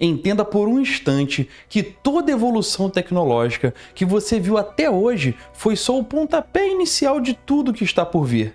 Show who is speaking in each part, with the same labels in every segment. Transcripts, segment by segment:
Speaker 1: Entenda por um instante que toda evolução tecnológica que você viu até hoje foi só o pontapé inicial de tudo que está por vir.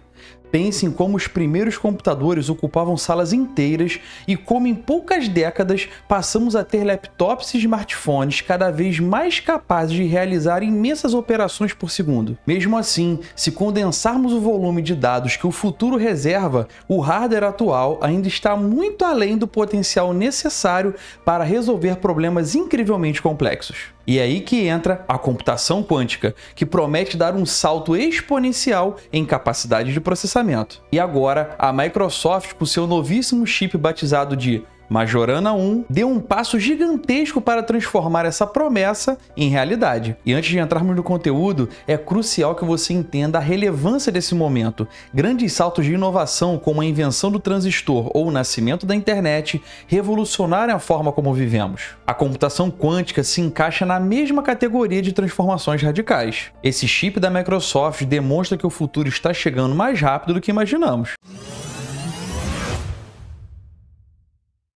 Speaker 1: Pense em como os primeiros computadores ocupavam salas inteiras e como em poucas décadas passamos a ter laptops e smartphones cada vez mais capazes de realizar imensas operações por segundo. Mesmo assim, se condensarmos o volume de dados que o futuro reserva, o hardware atual ainda está muito além do potencial necessário para resolver problemas incrivelmente complexos. E é aí que entra a computação quântica, que promete dar um salto exponencial em capacidade de processamento. E agora, a Microsoft, com seu novíssimo chip batizado de Majorana 1, deu um passo gigantesco para transformar essa promessa em realidade. E antes de entrarmos no conteúdo, é crucial que você entenda a relevância desse momento. Grandes saltos de inovação, como a invenção do transistor ou o nascimento da internet, revolucionaram a forma como vivemos. A computação quântica se encaixa na mesma categoria de transformações radicais. Esse chip da Microsoft demonstra que o futuro está chegando mais rápido do que imaginamos.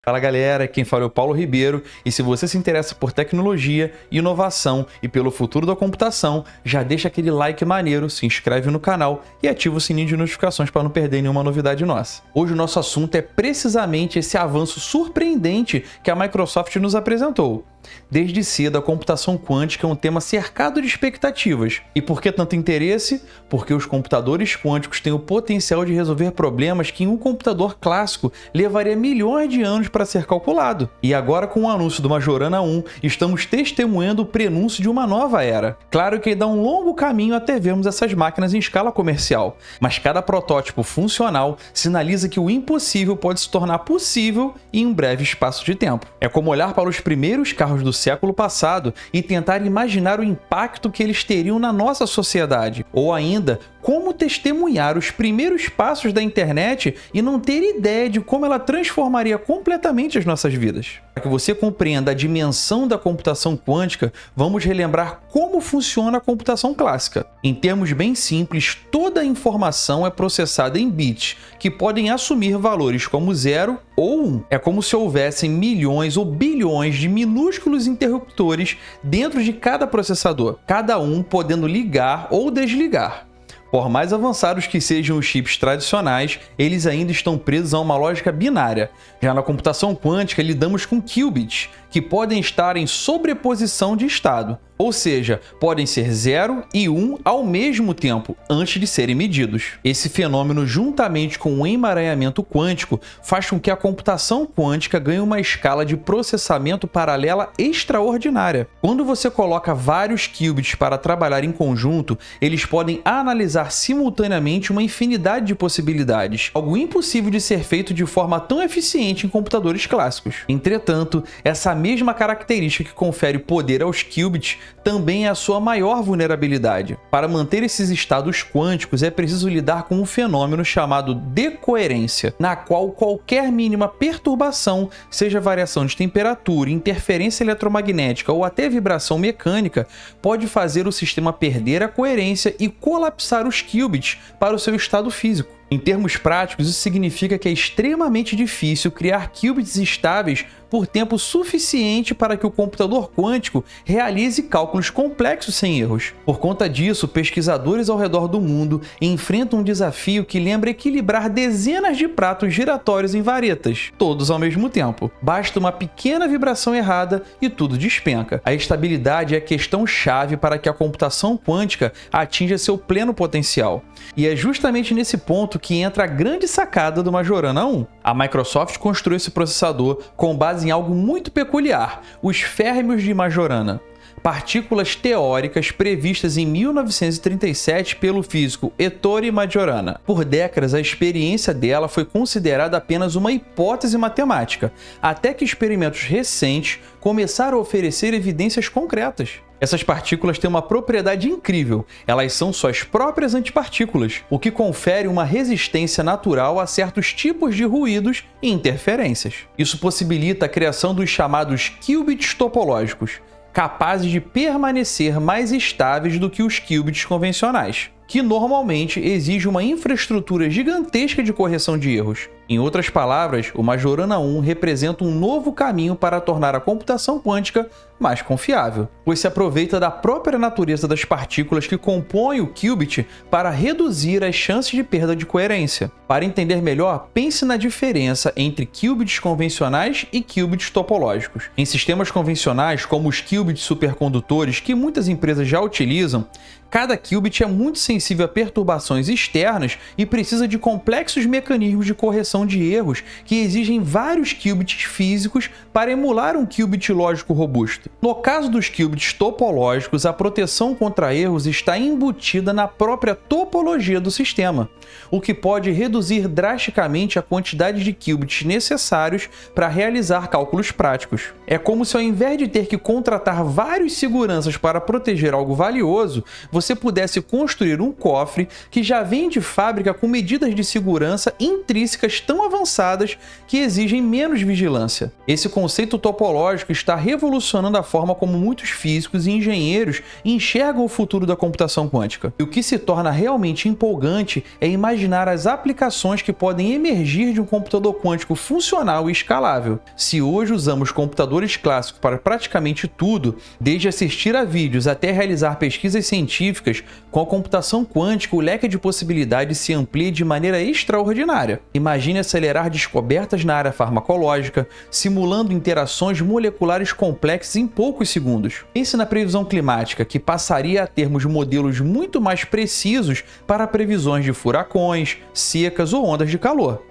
Speaker 1: Fala galera, quem fala é o Paulo Ribeiro, e se você se interessa por tecnologia, inovação e pelo futuro da computação, já deixa aquele like maneiro, se inscreve no canal e ativa o sininho de notificações para não perder nenhuma novidade nossa. Hoje o nosso assunto é precisamente esse avanço surpreendente que a Microsoft nos apresentou. Desde cedo, a computação quântica é um tema cercado de expectativas. E por que tanto interesse? Porque os computadores quânticos têm o potencial de resolver problemas que em um computador clássico levaria milhões de anos para ser calculado. E agora, com o anúncio do Majorana 1, estamos testemunhando o prenúncio de uma nova era. Claro que dá um longo caminho até vermos essas máquinas em escala comercial, mas cada protótipo funcional sinaliza que o impossível pode se tornar possível em um breve espaço de tempo. É como olhar para os primeiros carros do século passado e tentar imaginar o impacto que eles teriam na nossa sociedade, ou ainda como testemunhar os primeiros passos da internet e não ter ideia de como ela transformaria completamente as nossas vidas. Para que você compreenda a dimensão da computação quântica, vamos relembrar como funciona a computação clássica. Em termos bem simples, toda a informação é processada em bits, que podem assumir valores como 0 ou 1. É como se houvessem milhões ou bilhões de minúsculos interruptores dentro de cada processador, cada um podendo ligar ou desligar. Por mais avançados que sejam os chips tradicionais, eles ainda estão presos a uma lógica binária. Já na computação quântica, lidamos com qubits, que podem estar em sobreposição de estado, ou seja, podem ser 0 e 1 ao mesmo tempo, antes de serem medidos. Esse fenômeno, juntamente com o emaranhamento quântico, faz com que a computação quântica ganhe uma escala de processamento paralela extraordinária. Quando você coloca vários qubits para trabalhar em conjunto, eles podem analisar simultaneamente uma infinidade de possibilidades, algo impossível de ser feito de forma tão eficiente em computadores clássicos. Entretanto, essa mesma característica que confere poder aos qubits também é a sua maior vulnerabilidade. Para manter esses estados quânticos, é preciso lidar com um fenômeno chamado decoerência, na qual qualquer mínima perturbação, seja variação de temperatura, interferência eletromagnética ou até vibração mecânica, pode fazer o sistema perder a coerência e colapsar os qubits para o seu estado físico. Em termos práticos, isso significa que é extremamente difícil criar qubits estáveis por tempo suficiente para que o computador quântico realize cálculos complexos sem erros. Por conta disso, pesquisadores ao redor do mundo enfrentam um desafio que lembra equilibrar dezenas de pratos giratórios em varetas, todos ao mesmo tempo. Basta uma pequena vibração errada e tudo despenca. A estabilidade é a questão-chave para que a computação quântica atinja seu pleno potencial. E é justamente nesse ponto que entra a grande sacada do Majorana 1. A Microsoft construiu esse processador com base em algo muito peculiar, os férmions de Majorana. Partículas teóricas previstas em 1937 pelo físico Ettore Majorana. Por décadas, a experiência dela foi considerada apenas uma hipótese matemática, até que experimentos recentes começaram a oferecer evidências concretas. Essas partículas têm uma propriedade incrível, elas são suas próprias antipartículas, o que confere uma resistência natural a certos tipos de ruídos e interferências. Isso possibilita a criação dos chamados qubits topológicos, capazes de permanecer mais estáveis do que os qubits convencionais, que normalmente exigem uma infraestrutura gigantesca de correção de erros. Em outras palavras, o Majorana 1 representa um novo caminho para tornar a computação quântica mais confiável, pois se aproveita da própria natureza das partículas que compõem o qubit para reduzir as chances de perda de coerência. Para entender melhor, pense na diferença entre qubits convencionais e qubits topológicos. Em sistemas convencionais, como os qubits supercondutores que muitas empresas já utilizam, cada qubit é muito sensível a perturbações externas e precisa de complexos mecanismos de correção de erros que exigem vários qubits físicos para emular um qubit lógico robusto. No caso dos qubits topológicos, a proteção contra erros está embutida na própria topologia do sistema, o que pode reduzir drasticamente a quantidade de qubits necessários para realizar cálculos práticos. É como se, ao invés de ter que contratar vários seguranças para proteger algo valioso, você pudesse construir um cofre que já vem de fábrica com medidas de segurança intrínsecas tão avançadas que exigem menos vigilância. Esse conceito topológico está revolucionando a forma como muitos físicos e engenheiros enxergam o futuro da computação quântica. E o que se torna realmente empolgante é imaginar as aplicações que podem emergir de um computador quântico funcional e escalável. Se hoje usamos computadores clássicos para praticamente tudo, desde assistir a vídeos até realizar pesquisas científicas, com a computação quântica o leque de possibilidades se amplia de maneira extraordinária. Imagine acelerar descobertas na área farmacológica, simulando interações moleculares complexas em poucos segundos. Pense na previsão climática, que passaria a termos modelos muito mais precisos para previsões de furacões, secas ou ondas de calor.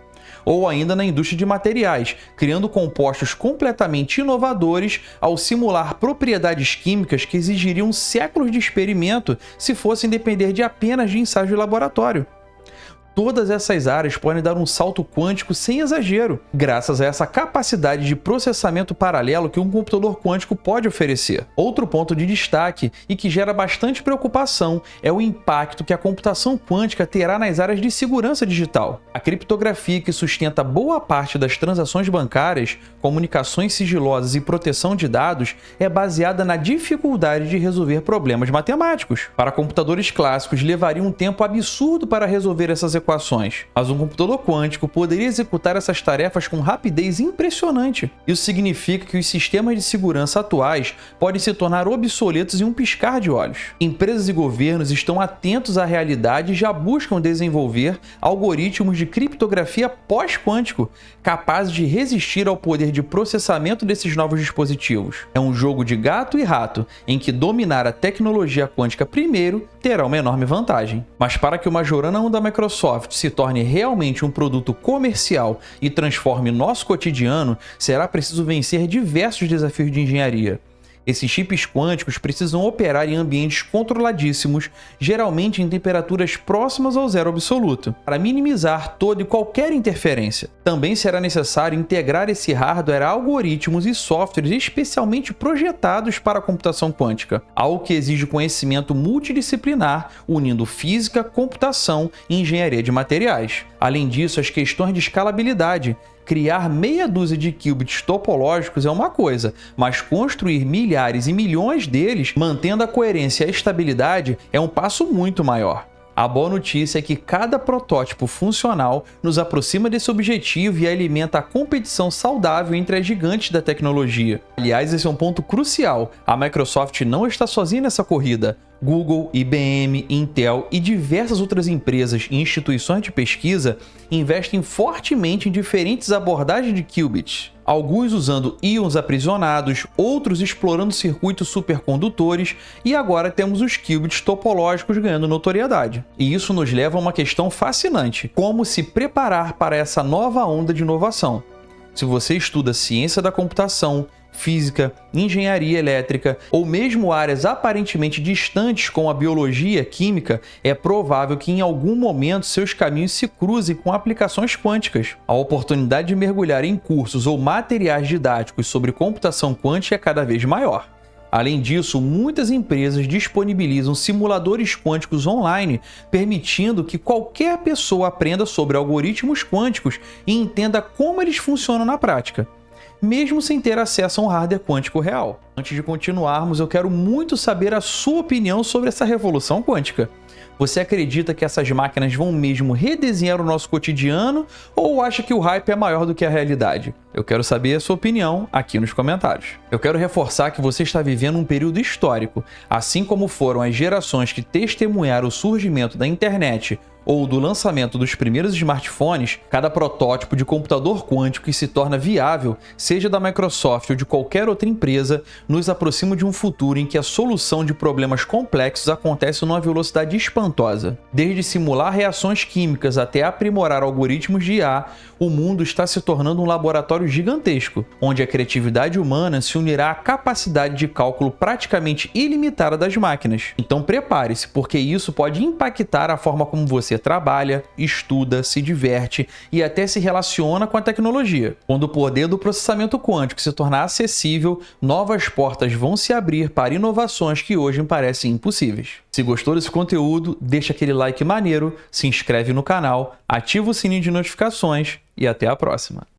Speaker 1: Ou ainda na indústria de materiais, criando compostos completamente inovadores ao simular propriedades químicas que exigiriam séculos de experimento se fossem depender de apenas de ensaios de laboratório. Todas essas áreas podem dar um salto quântico sem exagero, graças a essa capacidade de processamento paralelo que um computador quântico pode oferecer. Outro ponto de destaque e que gera bastante preocupação é o impacto que a computação quântica terá nas áreas de segurança digital. A criptografia, que sustenta boa parte das transações bancárias, comunicações sigilosas e proteção de dados, é baseada na dificuldade de resolver problemas matemáticos. Para computadores clássicos, levaria um tempo absurdo para resolver essas equações, mas um computador quântico poderia executar essas tarefas com rapidez impressionante. Isso significa que os sistemas de segurança atuais podem se tornar obsoletos em um piscar de olhos. Empresas e governos estão atentos à realidade e já buscam desenvolver algoritmos de criptografia pós-quântico capazes de resistir ao poder de processamento desses novos dispositivos. É um jogo de gato e rato, em que dominar a tecnologia quântica primeiro terá uma enorme vantagem. Mas para que o Majorana 1 da Microsoft se torne realmente um produto comercial e transforme nosso cotidiano, será preciso vencer diversos desafios de engenharia. Esses chips quânticos precisam operar em ambientes controladíssimos, geralmente em temperaturas próximas ao zero absoluto, para minimizar toda e qualquer interferência. Também será necessário integrar esse hardware a algoritmos e softwares especialmente projetados para a computação quântica, algo que exige conhecimento multidisciplinar, unindo física, computação e engenharia de materiais. Além disso, as questões de escalabilidade. Criar meia dúzia de qubits topológicos é uma coisa, mas construir milhares e milhões deles, mantendo a coerência e a estabilidade, é um passo muito maior. A boa notícia é que cada protótipo funcional nos aproxima desse objetivo e alimenta a competição saudável entre as gigantes da tecnologia. Aliás, esse é um ponto crucial. A Microsoft não está sozinha nessa corrida. Google, IBM, Intel e diversas outras empresas e instituições de pesquisa investem fortemente em diferentes abordagens de qubits. Alguns usando íons aprisionados, outros explorando circuitos supercondutores e agora temos os qubits topológicos ganhando notoriedade. E isso nos leva a uma questão fascinante: como se preparar para essa nova onda de inovação? Se você estuda ciência da computação, física, engenharia elétrica ou mesmo áreas aparentemente distantes como a biologia, química, é provável que em algum momento seus caminhos se cruzem com aplicações quânticas. A oportunidade de mergulhar em cursos ou materiais didáticos sobre computação quântica é cada vez maior. Além disso, muitas empresas disponibilizam simuladores quânticos online, permitindo que qualquer pessoa aprenda sobre algoritmos quânticos e entenda como eles funcionam na prática, mesmo sem ter acesso a um hardware quântico real. Antes de continuarmos, eu quero muito saber a sua opinião sobre essa revolução quântica. Você acredita que essas máquinas vão mesmo redesenhar o nosso cotidiano ou acha que o hype é maior do que a realidade? Eu quero saber a sua opinião aqui nos comentários. Eu quero reforçar que você está vivendo um período histórico, assim como foram as gerações que testemunharam o surgimento da internet ou do lançamento dos primeiros smartphones. Cada protótipo de computador quântico que se torna viável, seja da Microsoft ou de qualquer outra empresa, nos aproxima de um futuro em que a solução de problemas complexos acontece numa velocidade espantosa. Desde simular reações químicas até aprimorar algoritmos de IA, o mundo está se tornando um laboratório gigantesco, onde a criatividade humana se unirá à capacidade de cálculo praticamente ilimitada das máquinas. Então prepare-se, porque isso pode impactar a forma como você trabalha, estuda, se diverte e até se relaciona com a tecnologia. Quando o poder do processamento quântico se tornar acessível, novas portas vão se abrir para inovações que hoje parecem impossíveis. Se gostou desse conteúdo, deixa aquele like maneiro, se inscreve no canal, ativa o sininho de notificações e até a próxima.